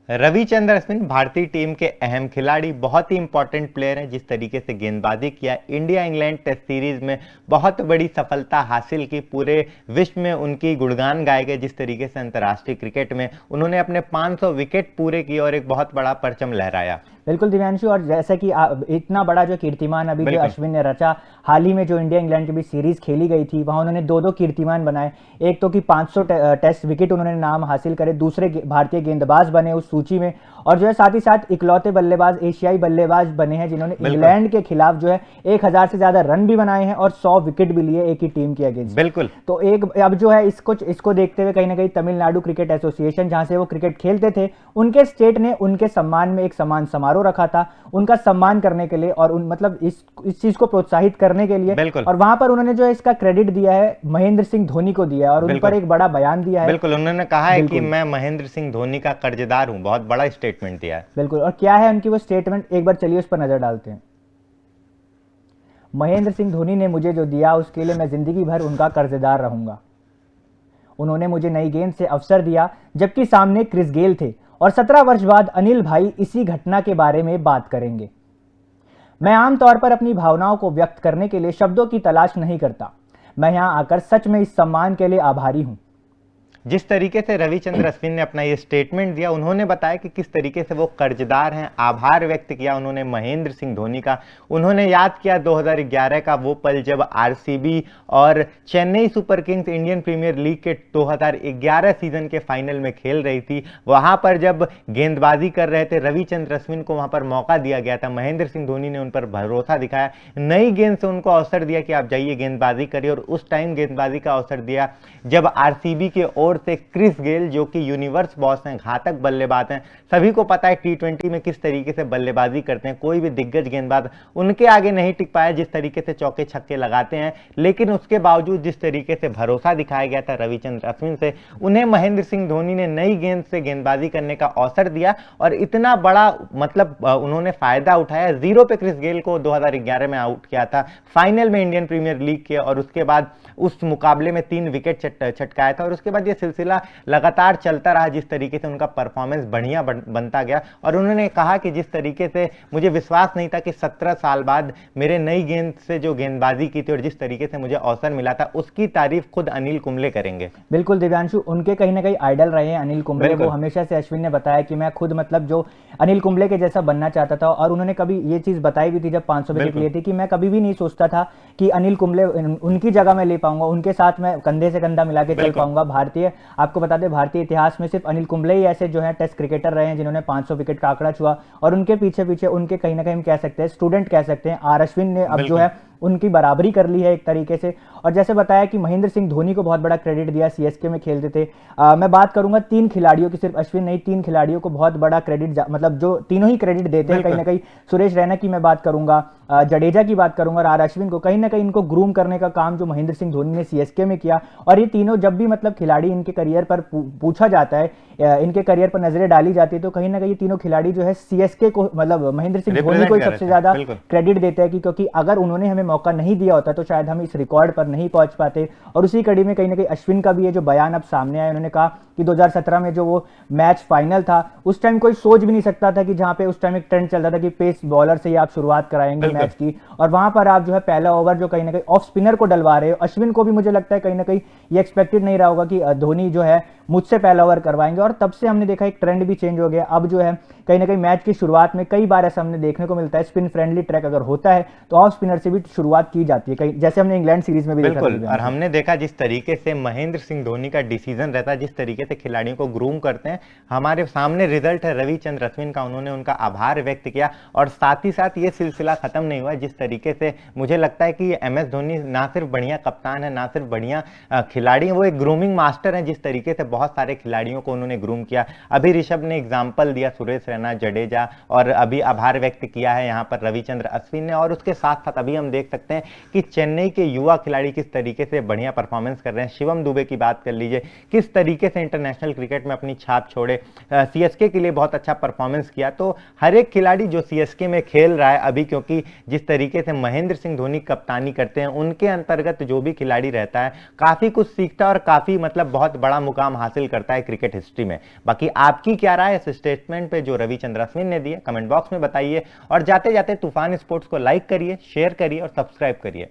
रविचंद्र अश्विन भारतीय टीम के अहम खिलाड़ी, बहुत ही इंपॉर्टेंट प्लेयर हैं। जिस तरीके से गेंदबाजी किया, इंडिया इंग्लैंड टेस्ट सीरीज में बहुत बड़ी सफलता हासिल की, पूरे विश्व में उनकी गुणगान गाए गए। जिस तरीके से अंतर्राष्ट्रीय क्रिकेट में उन्होंने अपने 500 विकेट पूरे किए और एक बहुत बड़ा परचम लहराया। बिल्कुल दिव्यांशु, और जैसा कि इतना बड़ा जो कीर्तिमान अभी जो बिल्कुल अश्विन ने रचा, हाल ही में जो इंडिया इंग्लैंड के बीच सीरीज खेली गई थी, वहां उन्होंने दो दो कीर्तिमान बनाए। एक तो कि 500 टेस्ट विकेट उन्होंने नाम हासिल करे, दूसरे भारतीय गेंदबाज बने उस सूची में, और जो है साथ ही साथ इकलौते बल्लेबाज, एशियाई बल्लेबाज बने हैं जिन्होंने बिल्कुल इंग्लैंड के खिलाफ जो है 1000 से ज्यादा रन भी बनाए हैं और 100 विकेट भी लिए एक ही टीम के अगेंस्ट। बिल्कुल। तो एक अब जो है इसको देखते हुए कहीं ना कहीं तमिलनाडु क्रिकेट एसोसिएशन, जहां से वो क्रिकेट खेलते थे, उनके स्टेट ने उनके सम्मान में एक सम्मान समारोह रखा था, उनका सम्मान करने के लिए और मतलब इस चीज को प्रोत्साहित करने के लिए। बिल्कुल और वहां पर उन्होंने जो है इसका क्रेडिट दिया है महेंद्र सिंह धोनी को दिया है और उन पर एक बड़ा बयान दिया है। बिल्कुल, उन्होंने कहा है कि मैं महेंद्र सिंह धोनी का कर्जदार हूं, बहुत बड़ा स्टेटमेंट दिया है। बिल्कुल, और क्या है उनकी वो स्टेटमेंट, एक बार चलिए उस पर नजर डालते हैं। महेंद्र सिंह धोनी ने मुझे जो दिया उसके लिए मैं जिंदगी भर उनका कर्जदार रहूंगा। उन्होंने मुझे नई गेंद से अवसर दिया जबकि सामने क्रिस गेल थे, और 17 वर्ष बाद अनिल भाई इसी घटना के बारे में बात करेंगे। मैं आमतौर पर अपनी भावनाओं को व्यक्त करने के लिए शब्दों की तलाश नहीं करता। मैं यहां आकर सच में इस सम्मान के लिए आभारी हूं। जिस तरीके से रविचंद्र अश्विन ने अपना ये स्टेटमेंट दिया, उन्होंने बताया कि किस तरीके से वो कर्जदार हैं, आभार व्यक्त किया उन्होंने महेंद्र सिंह धोनी का। उन्होंने याद किया 2011 का वो पल जब आरसीबी और Chennai Super Kings Indian Premier League के 2011 सीजन के फाइनल में खेल रही थी। वहां पर जब गेंदबाजी कर रहे थे, रविचंद्र अश्विन को वहां पर मौका दिया गया था, महेंद्र सिंह धोनी ने उन पर भरोसा दिखाया, नई गेंद से उनको अवसर दिया कि आप जाइए गेंदबाजी करिए, और उस टाइम गेंदबाजी का अवसर दिया जब आरसीबी के ओर से क्रिस गेल, जो कि यूनिवर्स बॉस हैं, घातक बल्लेबाज हैं, सभी को पता है टी20 में किस तरीके से बल्लेबाजी करते हैं, कोई भी दिग्गज गेंदबाज उनके आगे नहीं टिक पाया, जिस तरीके से चौके छक्के लगाते हैं। लेकिन उसके बावजूद जिस तरीके से भरोसा दिखाया गया था रविचंद्र अश्विन से, उन्हें महेंद्र सिंह धोनी ने नई गेंद से गेंदबाजी करने का अवसर दिया और इतना बड़ा मतलब उन्होंने फायदा उठाया। 0 पे क्रिस गेल को 2011 में आउट किया था फाइनल में इंडियन प्रीमियर लीग के, और उसके बाद उस मुकाबले में 3 विकेट छटकाया था, और उसके बाद ये सिलसिला लगातार चलता रहा। जिस तरीके से उनका परफॉर्मेंस बढ़िया बनता गया, और उन्होंने कहा कि जिस तरीके से मुझे विश्वास नहीं था कि 17 साल बाद मेरे नई गेंद से जो गेंदबाजी की थी और जिस तरीके से मुझे अवसर मिला था, उसकी तारीफ खुद अनिल कुंबले करेंगे। बिल्कुल दिव्यांशु, उनके कहीं ना कहीं आइडल रहे हैं अनिल कुंबले। वो हमेशा से, अश्विन ने बताया कि मैं खुद मतलब जो अनिल कुंबले के जैसा बनना चाहता था, और उन्होंने कभी ये चीज बताई भी थी जब 500 विकेट लिए थे कि मैं कभी भी नहीं सोचता था कि अनिल कुंबले उनकी जगह में ले पाऊंगा, उनके साथ मैं कंधे से कंधा मिला के चल पाऊंगा। भारतीय, आपको बता दें, भारतीय इतिहास में सिर्फ अनिल कुंबले ही ऐसे जो है टेस्ट क्रिकेटर रहे हैं जिन्होंने 500 विकेट का आंकड़ा छुआ, और उनके पीछे पीछे उनके कहीं ना कहीं हम कह सकते हैं स्टूडेंट कह सकते हैं आर अश्विन ने अब जो है उनकी बराबरी कर ली है एक तरीके से। और जैसे बताया कि महेंद्र सिंह धोनी को बहुत बड़ा क्रेडिट दिया, सीएसके में खेलते थे। मैं बात करूंगा 3 खिलाड़ियों की, सिर्फ अश्विन नहीं, 3 खिलाड़ियों को बहुत बड़ा क्रेडिट, मतलब जो तीनों ही क्रेडिट देते हैं कहीं ना कहीं। सुरेश रैना की मैं बात करूंगा, जडेजा की बात करूंगा, और आर अश्विन को कहीं ना कहीं इनको ग्रूम करने का काम जो महेंद्र सिंह धोनी ने सीएसके में किया। और ये तीनों जब भी मतलब खिलाड़ी इनके करियर पर पूछा जाता है, इनके करियर पर नजरें डाली जाती है, तो कहीं ना कहीं तीनों खिलाड़ी जो है सीएसके को, मतलब महेंद्र सिंह धोनी को सबसे ज्यादा क्रेडिट देते हैं, क्योंकि अगर उन्होंने हमें मौका नहीं दिया होता तो शायद हम इस रिकॉर्ड पर नहीं पहुंच पाते। और उसी कड़ी में कहीं ना कहीं अश्विन का भी ये जो बयान अब सामने आया, उन्होंने कहा कि 2017 में जो वो मैच फाइनल था, उस टाइम कोई सोच भी नहीं सकता था कि जहां पे उस टाइम एक ट्रेंड चल रहा था कि पेस बॉलर से ही आप शुरुआत कराएंगे मैच की, और वहां पर आप जो है पहला ओवर जो कहीं ना कहीं ऑफ स्पिनर को डलवा रहे हो। अश्विन को भी मुझे लगता है कहीं ना कहीं ये एक्सपेक्टेड नहीं रहा होगा कि धोनी जो है मुझसे पहला ओवर करवाएंगे, और तब से हमने देखा एक ट्रेंड भी चेंज हो गया। अब जो है कहीं ना कहीं मैच की शुरुआत में कई बार ऐसा हमने देखने को मिलता है, स्पिन फ्रेंडली ट्रैक अगर होता है तो ऑफ स्पिनर से भी शुरुआत की जाती है, कहीं जैसे हमने इंग्लैंड सीरीज में भी देखा था। और हमने देखा जिस तरीके से महेंद्र सिंह धोनी का डिसीजन रहता है, जिस तरीके से खिलाड़ियों को ग्रूम करते हैं, हमारे सामने रिजल्ट है रविचंद्र अश्विन का। उन्होंने उनका आभार व्यक्त किया, और साथ ही साथ ये सिलसिला खत्म नहीं हुआ। जिस तरीके से मुझे लगता है कि एमएस धोनी ना सिर्फ बढ़िया कप्तान है, ना सिर्फ बढ़िया खिलाड़ी है, वो एक ग्रूमिंग मास्टर है। जिस तरीके से बहुत सारे खिलाड़ियों को उन्होंने ग्रूम किया, अभी ऋषभ ने एग्जाम्पल दिया, सुरेश रैना, जडेजा, और अभी आभार व्यक्त किया है यहाँ पर रविचंद्र अश्विन ने। और उसके साथ साथ अभी हम देख सकते हैं कि चेन्नई के युवा खिलाड़ी किस तरीके से बढ़िया परफॉर्मेंस कर रहे हैं। शिवम दुबे की बात कर लीजिए, किस तरीके से इंटरनेशनल क्रिकेट में अपनी छाप छोड़े, सीएसके के लिए बहुत अच्छा परफॉर्मेंस किया। तो हर एक खिलाड़ी जो सीएसके में खेल रहा है अभी, क्योंकि जिस तरीके से महेंद्र सिंह धोनी कप्तानी करते हैं, उनके अंतर्गत जो भी खिलाड़ी रहता है काफी कुछ सीखता है और काफी मतलब बहुत बड़ा मुकाम हासिल करता है क्रिकेट हिस्ट्री में। बाकी आपकी क्या राय है इस स्टेटमेंट पे जो रविचंद्र अश्विन ने दिए, कमेंट बॉक्स में बताइए और जाते जाते तूफान स्पोर्ट्स को लाइक करिए, शेयर करिए और सब्सक्राइब करिए।